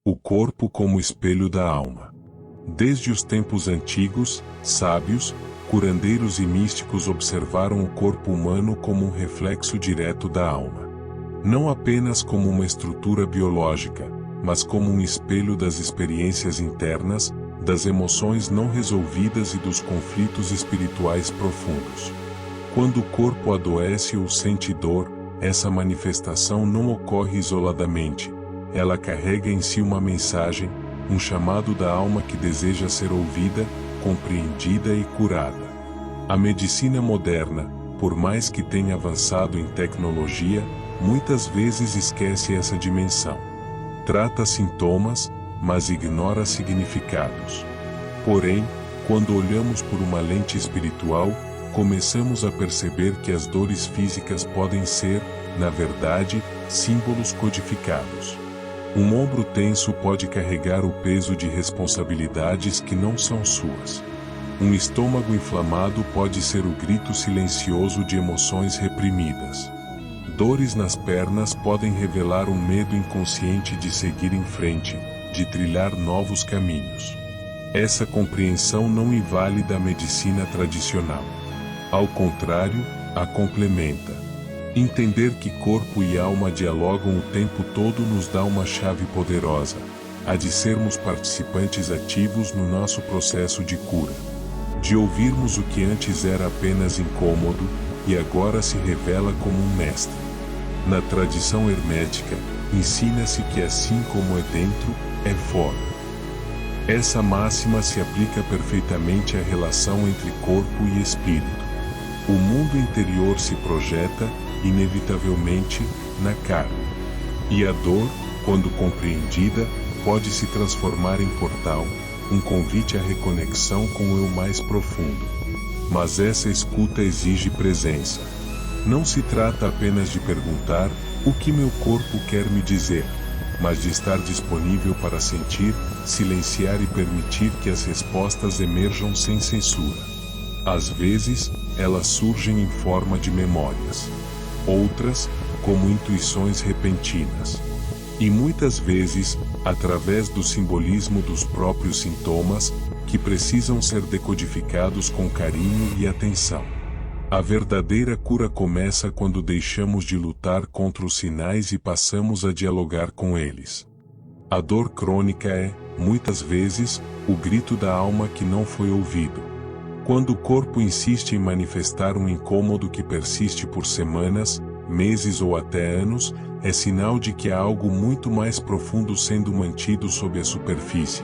O corpo como espelho da alma. Desde os tempos antigos, sábios, curandeiros e místicos observaram o corpo humano como um reflexo direto da alma. Não apenas como uma estrutura biológica, mas como um espelho das experiências internas, das emoções não resolvidas e dos conflitos espirituais profundos. Quando o corpo adoece ou sente dor, essa manifestação não ocorre isoladamente. Ela carrega em si uma mensagem, um chamado da alma que deseja ser ouvida, compreendida e curada. A medicina moderna, por mais que tenha avançado em tecnologia, muitas vezes esquece essa dimensão. Trata sintomas, mas ignora significados. Porém, quando olhamos por uma lente espiritual, começamos a perceber que as dores físicas podem ser, na verdade, símbolos codificados. Um ombro tenso pode carregar o peso de responsabilidades que não são suas. Um estômago inflamado pode ser o grito silencioso de emoções reprimidas. Dores nas pernas podem revelar um medo inconsciente de seguir em frente, de trilhar novos caminhos. Essa compreensão não invalida a medicina tradicional. Ao contrário, a complementa. Entender que corpo e alma dialogam o tempo todo nos dá uma chave poderosa, a de sermos participantes ativos no nosso processo de cura. De ouvirmos o que antes era apenas incômodo, e agora se revela como um mestre. Na tradição hermética, ensina-se que assim como é dentro, é fora. Essa máxima se aplica perfeitamente à relação entre corpo e espírito. O mundo interior se projeta, inevitavelmente, na carne. E a dor, quando compreendida, pode se transformar em portal, um convite à reconexão com o eu mais profundo. Mas essa escuta exige presença. Não se trata apenas de perguntar o que meu corpo quer me dizer, mas de estar disponível para sentir, silenciar e permitir que as respostas emerjam sem censura. Às vezes, elas surgem em forma de memórias. Outras, como intuições repentinas. E muitas vezes, através do simbolismo dos próprios sintomas, que precisam ser decodificados com carinho e atenção. A verdadeira cura começa quando deixamos de lutar contra os sinais e passamos a dialogar com eles. A dor crônica é, muitas vezes, o grito da alma que não foi ouvido. Quando o corpo insiste em manifestar um incômodo que persiste por semanas, meses ou até anos, é sinal de que há algo muito mais profundo sendo mantido sob a superfície.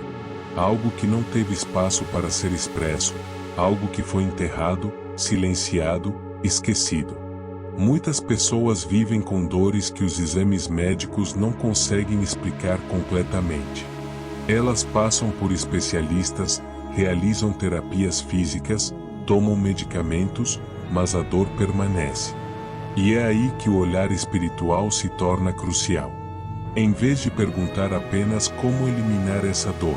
Algo que não teve espaço para ser expresso, algo que foi enterrado, silenciado, esquecido. Muitas pessoas vivem com dores que os exames médicos não conseguem explicar completamente. Elas passam por especialistas, realizam terapias físicas, tomam medicamentos, mas a dor permanece. E é aí que o olhar espiritual se torna crucial. Em vez de perguntar apenas como eliminar essa dor,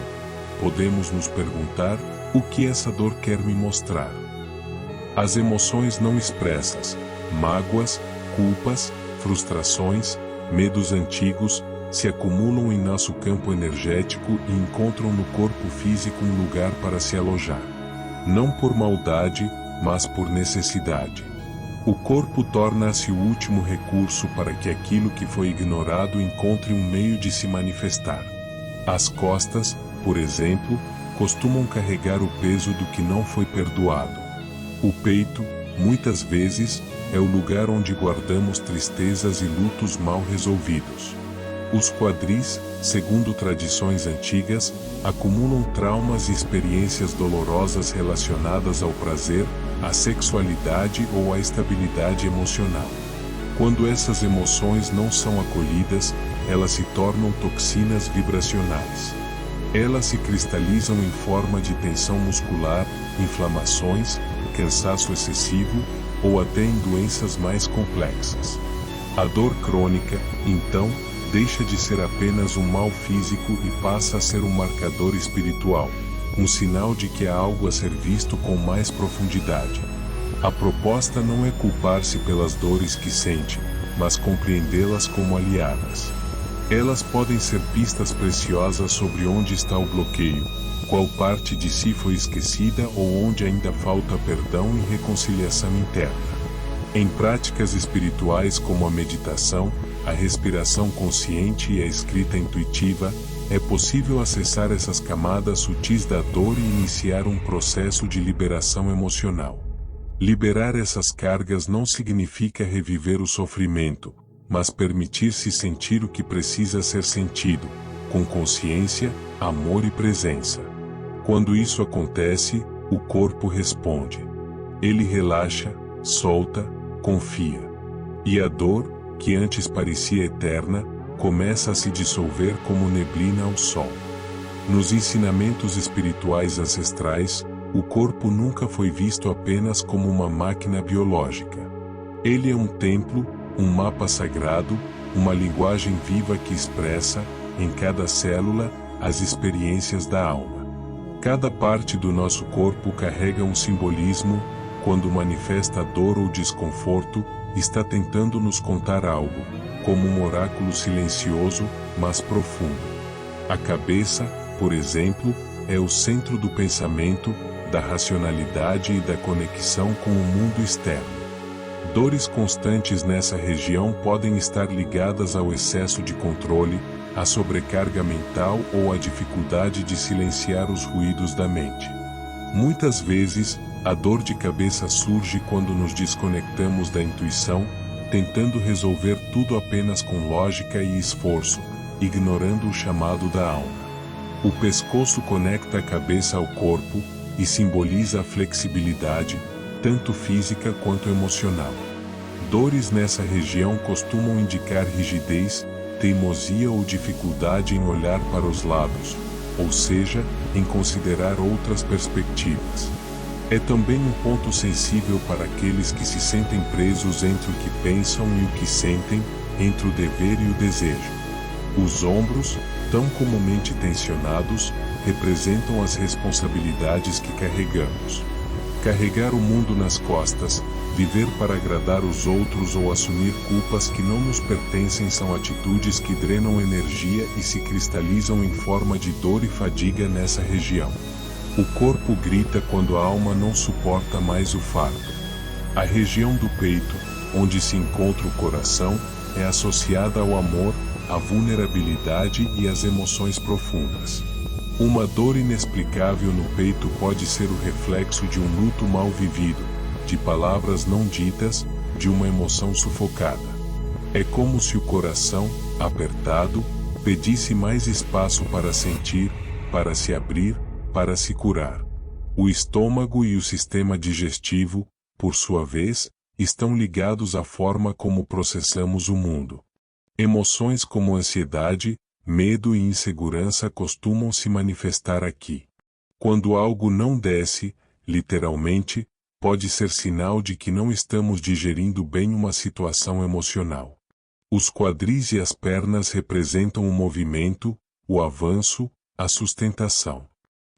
podemos nos perguntar o que essa dor quer me mostrar. As emoções não expressas, mágoas, culpas, frustrações, medos antigos, se acumulam em nosso campo energético e encontram no corpo físico um lugar para se alojar. Não por maldade, mas por necessidade. O corpo torna-se o último recurso para que aquilo que foi ignorado encontre um meio de se manifestar. As costas, por exemplo, costumam carregar o peso do que não foi perdoado. O peito, muitas vezes, é o lugar onde guardamos tristezas e lutos mal resolvidos. Os quadris, segundo tradições antigas, acumulam traumas e experiências dolorosas relacionadas ao prazer, à sexualidade ou à estabilidade emocional. Quando essas emoções não são acolhidas, elas se tornam toxinas vibracionais. Elas se cristalizam em forma de tensão muscular, inflamações, cansaço excessivo, ou até em doenças mais complexas. A dor crônica, então, deixa de ser apenas um mal físico e passa a ser um marcador espiritual, um sinal de que há algo a ser visto com mais profundidade. A proposta não é culpar-se pelas dores que sente, mas compreendê-las como aliadas. Elas podem ser pistas preciosas sobre onde está o bloqueio, qual parte de si foi esquecida ou onde ainda falta perdão e reconciliação interna. Em práticas espirituais como a meditação, a respiração consciente e a escrita intuitiva, é possível acessar essas camadas sutis da dor e iniciar um processo de liberação emocional. Liberar essas cargas não significa reviver o sofrimento, mas permitir-se sentir o que precisa ser sentido, com consciência, amor e presença. Quando isso acontece, o corpo responde. Ele relaxa, solta, confia. E a dor, que antes parecia eterna, começa a se dissolver como neblina ao sol. Nos ensinamentos espirituais ancestrais, o corpo nunca foi visto apenas como uma máquina biológica. Ele é um templo, um mapa sagrado, uma linguagem viva que expressa, em cada célula, as experiências da alma. Cada parte do nosso corpo carrega um simbolismo, quando manifesta dor ou desconforto, está tentando nos contar algo, como um oráculo silencioso, mas profundo. A cabeça, por exemplo, é o centro do pensamento, da racionalidade e da conexão com o mundo externo. Dores constantes nessa região podem estar ligadas ao excesso de controle, à sobrecarga mental ou à dificuldade de silenciar os ruídos da mente. Muitas vezes, a dor de cabeça surge quando nos desconectamos da intuição, tentando resolver tudo apenas com lógica e esforço, ignorando o chamado da alma. O pescoço conecta a cabeça ao corpo e simboliza a flexibilidade, tanto física quanto emocional. Dores nessa região costumam indicar rigidez, teimosia ou dificuldade em olhar para os lados, ou seja, em considerar outras perspectivas. É também um ponto sensível para aqueles que se sentem presos entre o que pensam e o que sentem, entre o dever e o desejo. Os ombros, tão comumente tensionados, representam as responsabilidades que carregamos. Carregar o mundo nas costas, viver para agradar os outros ou assumir culpas que não nos pertencem são atitudes que drenam energia e se cristalizam em forma de dor e fadiga nessa região. O corpo grita quando a alma não suporta mais o fardo. A região do peito, onde se encontra o coração, é associada ao amor, à vulnerabilidade e às emoções profundas. Uma dor inexplicável no peito pode ser o reflexo de um luto mal vivido, de palavras não ditas, de uma emoção sufocada. É como se o coração, apertado, pedisse mais espaço para sentir, para se abrir, para se curar. O estômago e o sistema digestivo, por sua vez, estão ligados à forma como processamos o mundo. Emoções como ansiedade, medo e insegurança costumam se manifestar aqui. Quando algo não desce, literalmente, pode ser sinal de que não estamos digerindo bem uma situação emocional. Os quadris e as pernas representam o movimento, o avanço, a sustentação.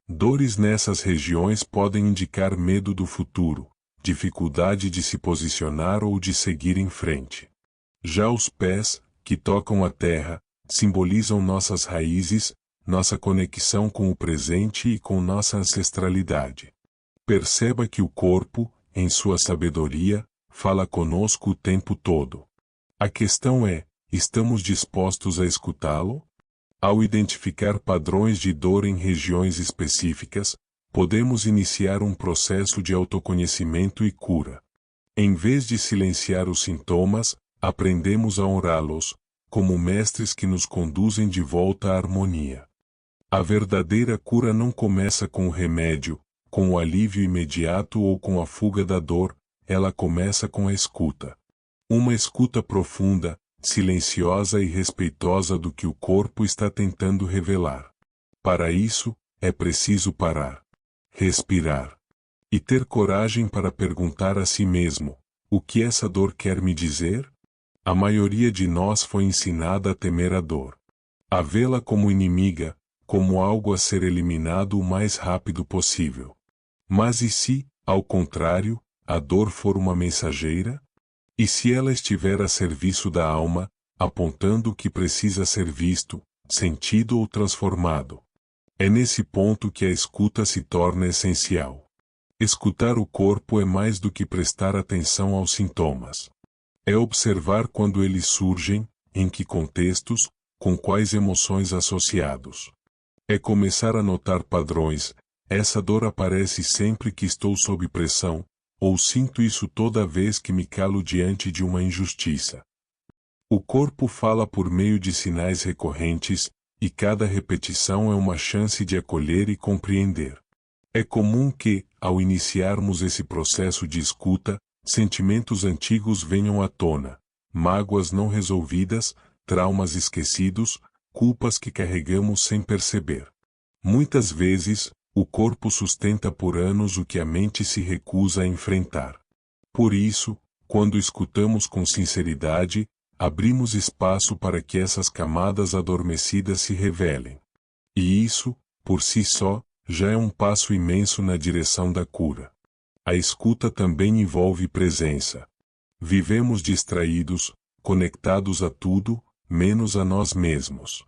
Dores nessas regiões podem indicar medo do futuro, dificuldade de se posicionar ou de seguir em frente. Já os pés, que tocam a terra, simbolizam nossas raízes, nossa conexão com o presente e com nossa ancestralidade. Perceba que o corpo, em sua sabedoria, fala conosco o tempo todo. A questão é, estamos dispostos a escutá-lo? Ao identificar padrões de dor em regiões específicas, podemos iniciar um processo de autoconhecimento e cura. Em vez de silenciar os sintomas, aprendemos a honrá-los, como mestres que nos conduzem de volta à harmonia. A verdadeira cura não começa com o remédio, com o alívio imediato ou com a fuga da dor, ela começa com a escuta. Uma escuta profunda, silenciosa e respeitosa do que o corpo está tentando revelar. Para isso, é preciso parar, respirar e ter coragem para perguntar a si mesmo: o que essa dor quer me dizer? A maioria de nós foi ensinada a temer a dor, a vê-la como inimiga, como algo a ser eliminado o mais rápido possível. Mas e se, ao contrário, a dor for uma mensageira? E se ela estiver a serviço da alma, apontando o que precisa ser visto, sentido ou transformado. É nesse ponto que a escuta se torna essencial. Escutar o corpo é mais do que prestar atenção aos sintomas. É observar quando eles surgem, em que contextos, com quais emoções associados. É começar a notar padrões. Essa dor aparece sempre que estou sob pressão, ou sinto isso toda vez que me calo diante de uma injustiça. O corpo fala por meio de sinais recorrentes, e cada repetição é uma chance de acolher e compreender. É comum que, ao iniciarmos esse processo de escuta, sentimentos antigos venham à tona, mágoas não resolvidas, traumas esquecidos, culpas que carregamos sem perceber. Muitas vezes, o corpo sustenta por anos o que a mente se recusa a enfrentar. Por isso, quando escutamos com sinceridade, abrimos espaço para que essas camadas adormecidas se revelem. E isso, por si só, já é um passo imenso na direção da cura. A escuta também envolve presença. Vivemos distraídos, conectados a tudo, menos a nós mesmos.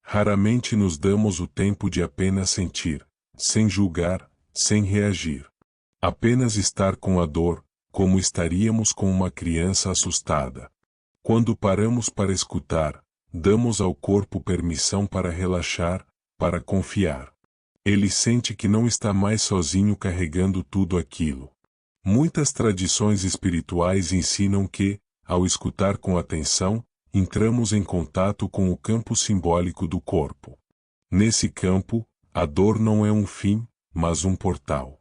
Raramente nos damos o tempo de apenas sentir, sem julgar, sem reagir. Apenas estar com a dor, como estaríamos com uma criança assustada. Quando paramos para escutar, damos ao corpo permissão para relaxar, para confiar. Ele sente que não está mais sozinho carregando tudo aquilo. Muitas tradições espirituais ensinam que, ao escutar com atenção, entramos em contato com o campo simbólico do corpo. Nesse campo, a dor não é um fim, mas um portal.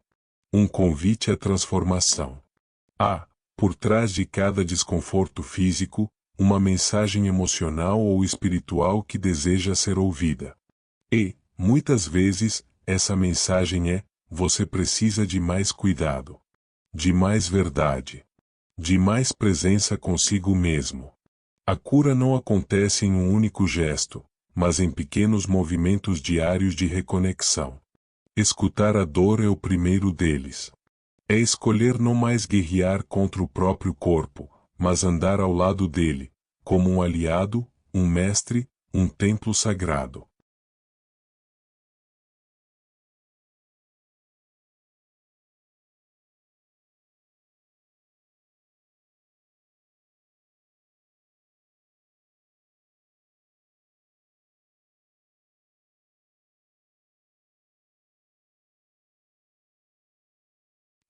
Um convite à transformação. Há, por trás de cada desconforto físico, uma mensagem emocional ou espiritual que deseja ser ouvida. E, muitas vezes, essa mensagem é: você precisa de mais cuidado, de mais verdade, de mais presença consigo mesmo. A cura não acontece em um único gesto, mas em pequenos movimentos diários de reconexão. Escutar a dor é o primeiro deles. É escolher não mais guerrear contra o próprio corpo, mas andar ao lado dele, como um aliado, um mestre, um templo sagrado.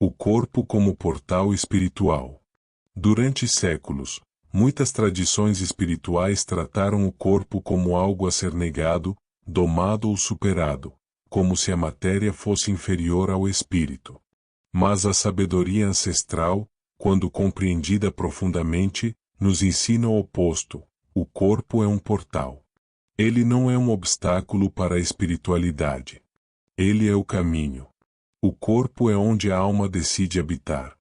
O corpo como portal espiritual. Durante séculos, muitas tradições espirituais trataram o corpo como algo a ser negado, domado ou superado, como se a matéria fosse inferior ao espírito. Mas a sabedoria ancestral, quando compreendida profundamente, nos ensina o oposto: o corpo é um portal. Ele não é um obstáculo para a espiritualidade. Ele é o caminho. O corpo é onde a alma decide habitar.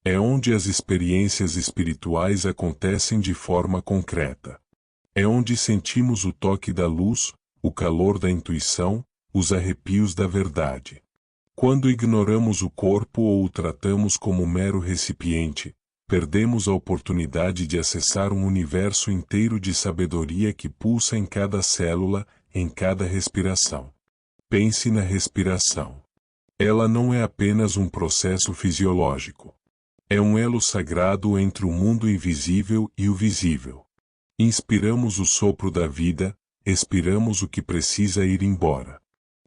É onde as experiências espirituais acontecem de forma concreta. É onde sentimos o toque da luz, o calor da intuição, os arrepios da verdade. Quando ignoramos o corpo ou o tratamos como mero recipiente, perdemos a oportunidade de acessar um universo inteiro de sabedoria que pulsa em cada célula, em cada respiração. Pense na respiração. Ela não é apenas um processo fisiológico. É um elo sagrado entre o mundo invisível e o visível. Inspiramos o sopro da vida, expiramos o que precisa ir embora.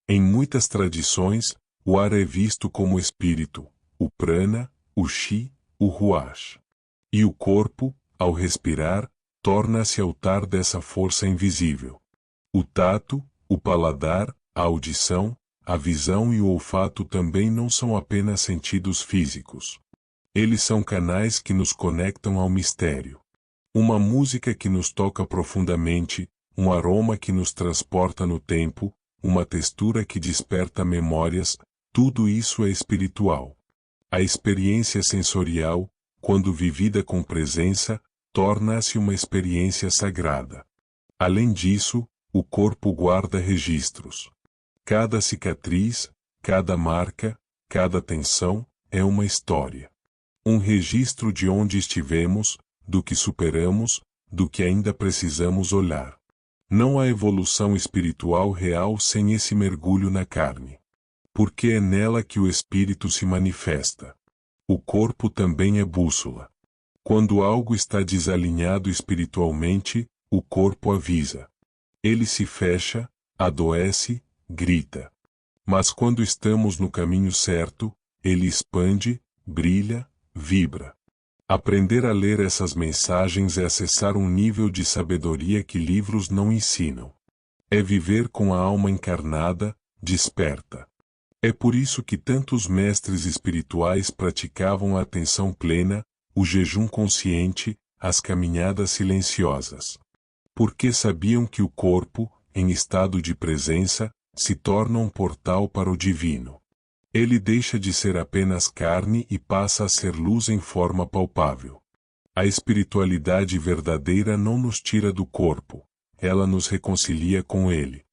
Em muitas tradições, o ar é visto como espírito, o prana, o chi, o ruach. E o corpo, ao respirar, torna-se altar dessa força invisível. O tato, o paladar, a audição, a visão e o olfato também não são apenas sentidos físicos. Eles são canais que nos conectam ao mistério. Uma música que nos toca profundamente, um aroma que nos transporta no tempo, uma textura que desperta memórias, tudo isso é espiritual. A experiência sensorial, quando vivida com presença, torna-se uma experiência sagrada. Além disso, o corpo guarda registros. Cada cicatriz, cada marca, cada tensão, é uma história. Um registro de onde estivemos, do que superamos, do que ainda precisamos olhar. Não há evolução espiritual real sem esse mergulho na carne. Porque é nela que o espírito se manifesta. O corpo também é bússola. Quando algo está desalinhado espiritualmente, o corpo avisa. Ele se fecha, adoece, grita. Mas quando estamos no caminho certo, ele expande, brilha, vibra. Aprender a ler essas mensagens é acessar um nível de sabedoria que livros não ensinam. É viver com a alma encarnada, desperta. É por isso que tantos mestres espirituais praticavam a atenção plena, o jejum consciente, as caminhadas silenciosas. Porque sabiam que o corpo, em estado de presença, se torna um portal para o divino. Ele deixa de ser apenas carne e passa a ser luz em forma palpável. A espiritualidade verdadeira não nos tira do corpo, ela nos reconcilia com ele.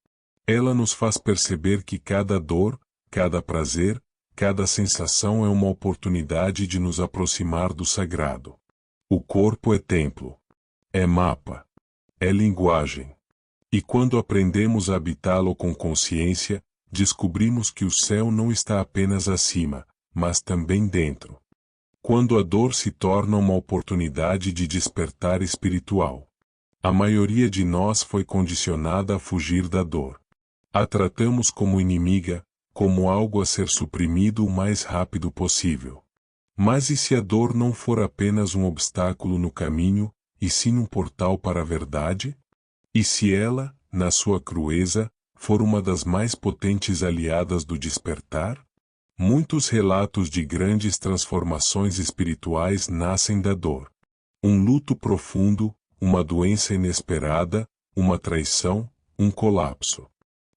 Ela nos faz perceber que cada dor, cada prazer, cada sensação é uma oportunidade de nos aproximar do sagrado. O corpo é templo. É mapa. É linguagem. E quando aprendemos a habitá-lo com consciência, descobrimos que o céu não está apenas acima, mas também dentro. Quando a dor se torna uma oportunidade de despertar espiritual. A maioria de nós foi condicionada a fugir da dor. A tratamos como inimiga, como algo a ser suprimido o mais rápido possível. Mas e se a dor não for apenas um obstáculo no caminho, e sim um portal para a verdade? E se ela, na sua crueza, for uma das mais potentes aliadas do despertar? Muitos relatos de grandes transformações espirituais nascem da dor. Um luto profundo, uma doença inesperada, uma traição, um colapso.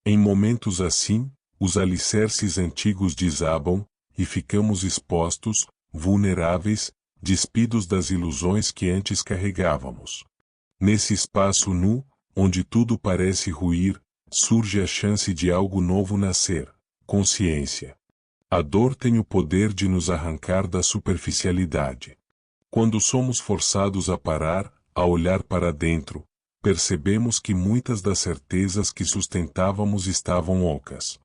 Em momentos assim, os alicerces antigos desabam, e ficamos expostos, vulneráveis, despidos das ilusões que antes carregávamos. Nesse espaço nu, onde tudo parece ruir, surge a chance de algo novo nascer, consciência. A dor tem o poder de nos arrancar da superficialidade. Quando somos forçados a parar, a olhar para dentro, percebemos que muitas das certezas que sustentávamos estavam ocas.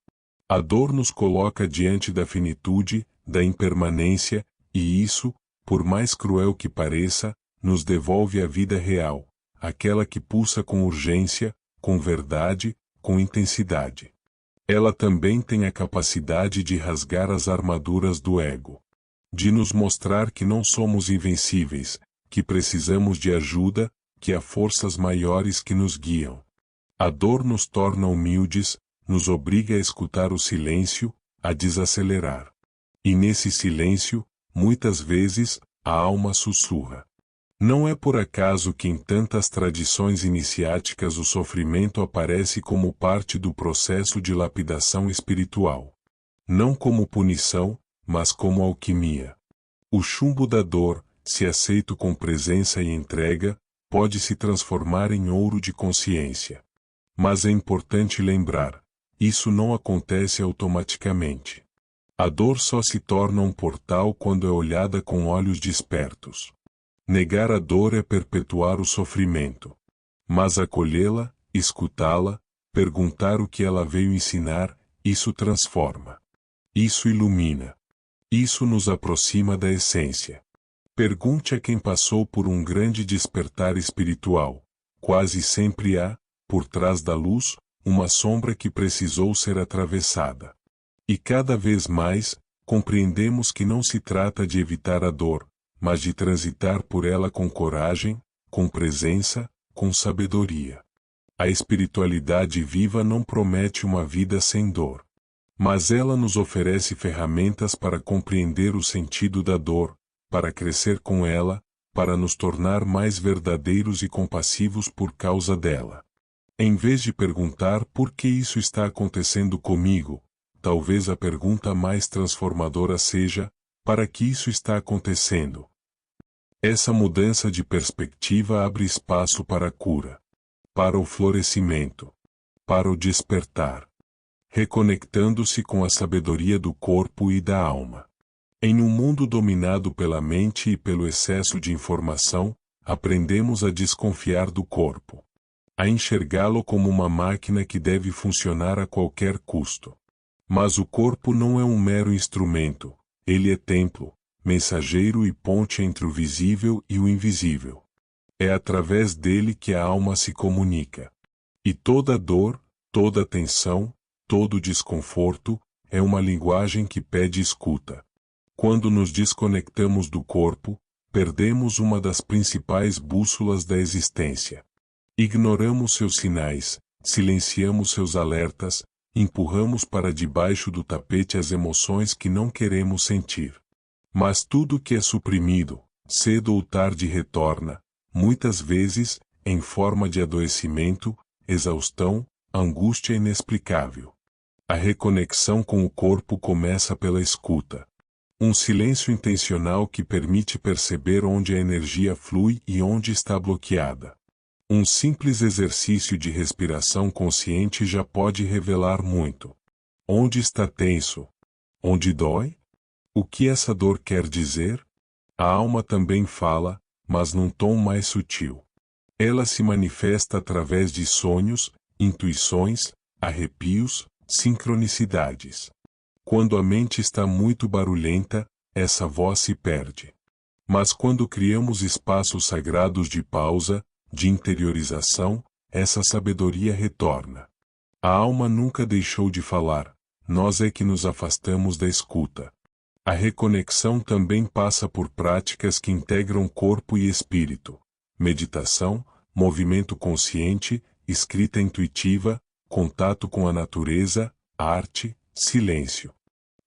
A dor nos coloca diante da finitude, da impermanência, e isso, por mais cruel que pareça, nos devolve a vida real, aquela que pulsa com urgência, com verdade, com intensidade. Ela também tem a capacidade de rasgar as armaduras do ego. De nos mostrar que não somos invencíveis, que precisamos de ajuda, que há forças maiores que nos guiam. A dor nos torna humildes, nos obriga a escutar o silêncio, a desacelerar. E nesse silêncio, muitas vezes, a alma sussurra. Não é por acaso que em tantas tradições iniciáticas o sofrimento aparece como parte do processo de lapidação espiritual. Não como punição, mas como alquimia. O chumbo da dor, se aceito com presença e entrega, pode se transformar em ouro de consciência. Mas é importante lembrar, isso não acontece automaticamente. A dor só se torna um portal quando é olhada com olhos despertos. Negar a dor é perpetuar o sofrimento. Mas acolhê-la, escutá-la, perguntar o que ela veio ensinar, isso transforma. Isso ilumina. Isso nos aproxima da essência. Pergunte a quem passou por um grande despertar espiritual. Quase sempre há, por trás da luz, uma sombra que precisou ser atravessada. E cada vez mais, compreendemos que não se trata de evitar a dor, mas de transitar por ela com coragem, com presença, com sabedoria. A espiritualidade viva não promete uma vida sem dor. Mas ela nos oferece ferramentas para compreender o sentido da dor, para crescer com ela, para nos tornar mais verdadeiros e compassivos por causa dela. Em vez de perguntar por que isso está acontecendo comigo, talvez a pergunta mais transformadora seja, para que isso está acontecendo? Essa mudança de perspectiva abre espaço para a cura, para o florescimento, para o despertar, reconectando-se com a sabedoria do corpo e da alma. Em um mundo dominado pela mente e pelo excesso de informação, aprendemos a desconfiar do corpo, a enxergá-lo como uma máquina que deve funcionar a qualquer custo. Mas o corpo não é um mero instrumento, ele é templo, mensageiro e ponte entre o visível e o invisível. É através dele que a alma se comunica. E toda dor, toda tensão, todo desconforto, é uma linguagem que pede escuta. Quando nos desconectamos do corpo, perdemos uma das principais bússolas da existência. Ignoramos seus sinais, silenciamos seus alertas, empurramos para debaixo do tapete as emoções que não queremos sentir. Mas tudo que é suprimido, cedo ou tarde retorna, muitas vezes, em forma de adoecimento, exaustão, angústia inexplicável. A reconexão com o corpo começa pela escuta. Um silêncio intencional que permite perceber onde a energia flui e onde está bloqueada. Um simples exercício de respiração consciente já pode revelar muito. Onde está tenso? Onde dói? O que essa dor quer dizer? A alma também fala, mas num tom mais sutil. Ela se manifesta através de sonhos, intuições, arrepios, sincronicidades. Quando a mente está muito barulhenta, essa voz se perde. Mas quando criamos espaços sagrados de pausa, de interiorização, essa sabedoria retorna. A alma nunca deixou de falar, nós é que nos afastamos da escuta. A reconexão também passa por práticas que integram corpo e espírito. Meditação, movimento consciente, escrita intuitiva, contato com a natureza, arte, silêncio.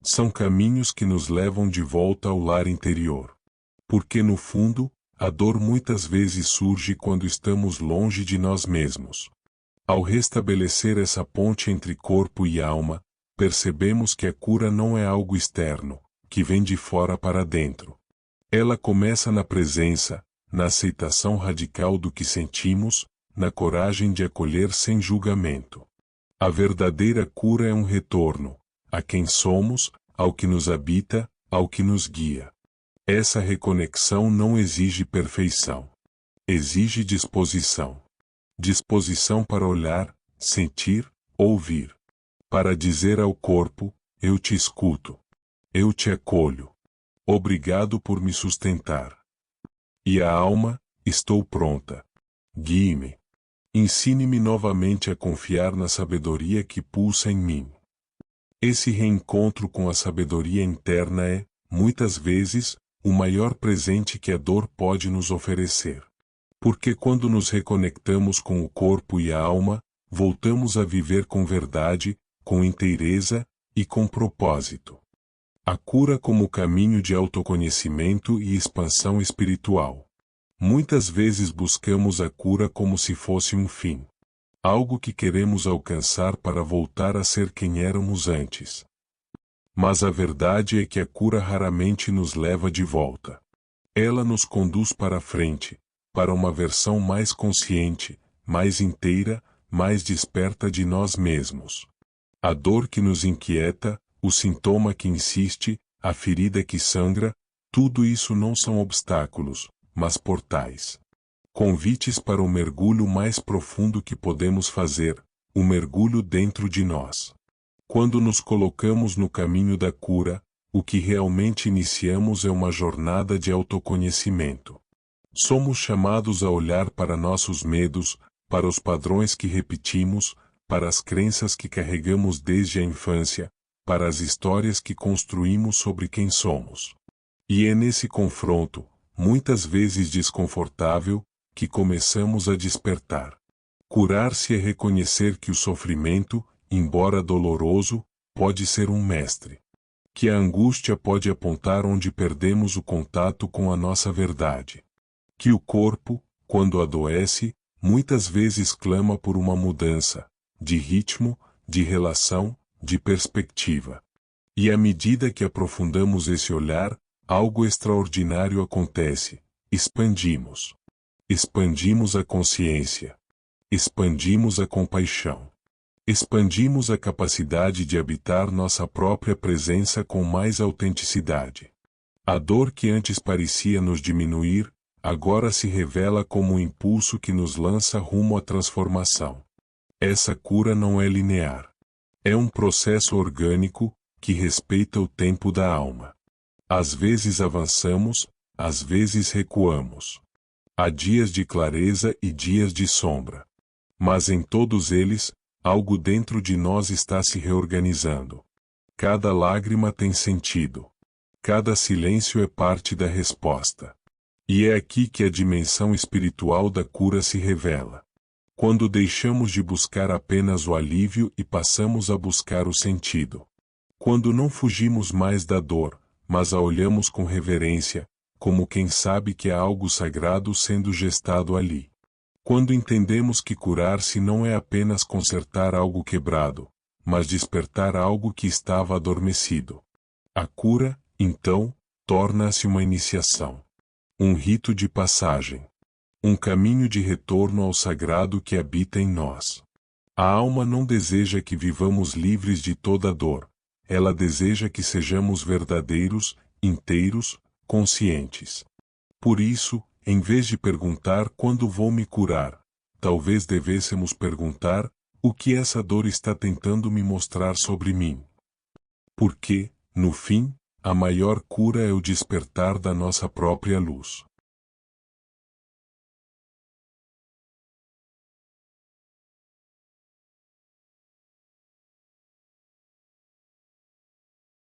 São caminhos que nos levam de volta ao lar interior. Porque no fundo, a dor muitas vezes surge quando estamos longe de nós mesmos. Ao restabelecer essa ponte entre corpo e alma, percebemos que a cura não é algo externo, que vem de fora para dentro. Ela começa na presença, na aceitação radical do que sentimos, na coragem de acolher sem julgamento. A verdadeira cura é um retorno, a quem somos, ao que nos habita, ao que nos guia. Essa reconexão não exige perfeição. Exige disposição. Disposição para olhar, sentir, ouvir. Para dizer ao corpo, eu te escuto. Eu te acolho. Obrigado por me sustentar. E a alma, estou pronta. Guie-me. Ensine-me novamente a confiar na sabedoria que pulsa em mim. Esse reencontro com a sabedoria interna é, muitas vezes, o maior presente que a dor pode nos oferecer. Porque quando nos reconectamos com o corpo e a alma, voltamos a viver com verdade, com inteireza e com propósito. A cura como caminho de autoconhecimento e expansão espiritual. Muitas vezes buscamos a cura como se fosse um fim. Algo que queremos alcançar para voltar a ser quem éramos antes. Mas a verdade é que a cura raramente nos leva de volta. Ela nos conduz para a frente, para uma versão mais consciente, mais inteira, mais desperta de nós mesmos. A dor que nos inquieta, o sintoma que insiste, a ferida que sangra, tudo isso não são obstáculos, mas portais. Convites para o mergulho mais profundo que podemos fazer, o mergulho dentro de nós. Quando nos colocamos no caminho da cura, o que realmente iniciamos é uma jornada de autoconhecimento. Somos chamados a olhar para nossos medos, para os padrões que repetimos, para as crenças que carregamos desde a infância, para as histórias que construímos sobre quem somos. E é nesse confronto, muitas vezes desconfortável, que começamos a despertar. Curar-se é reconhecer que o sofrimento, embora doloroso, pode ser um mestre. Que a angústia pode apontar onde perdemos o contato com a nossa verdade. Que o corpo, quando adoece, muitas vezes clama por uma mudança, de ritmo, de relação, de perspectiva. E à medida que aprofundamos esse olhar, algo extraordinário acontece. Expandimos. Expandimos a consciência. Expandimos a compaixão. Expandimos a capacidade de habitar nossa própria presença com mais autenticidade. A dor que antes parecia nos diminuir, agora se revela como um impulso que nos lança rumo à transformação. Essa cura não é linear. É um processo orgânico, que respeita o tempo da alma. Às vezes avançamos, às vezes recuamos. Há dias de clareza e dias de sombra. Mas em todos eles, algo dentro de nós está se reorganizando. Cada lágrima tem sentido. Cada silêncio é parte da resposta. E é aqui que a dimensão espiritual da cura se revela. Quando deixamos de buscar apenas o alívio e passamos a buscar o sentido. Quando não fugimos mais da dor, mas a olhamos com reverência, como quem sabe que há algo sagrado sendo gestado ali. Quando entendemos que curar-se não é apenas consertar algo quebrado, mas despertar algo que estava adormecido. A cura, então, torna-se uma iniciação. Um rito de passagem. Um caminho de retorno ao sagrado que habita em nós. A alma não deseja que vivamos livres de toda dor, ela deseja que sejamos verdadeiros, inteiros, conscientes. Por isso, em vez de perguntar quando vou me curar, talvez devêssemos perguntar o que essa dor está tentando me mostrar sobre mim. Porque, no fim, a maior cura é o despertar da nossa própria luz.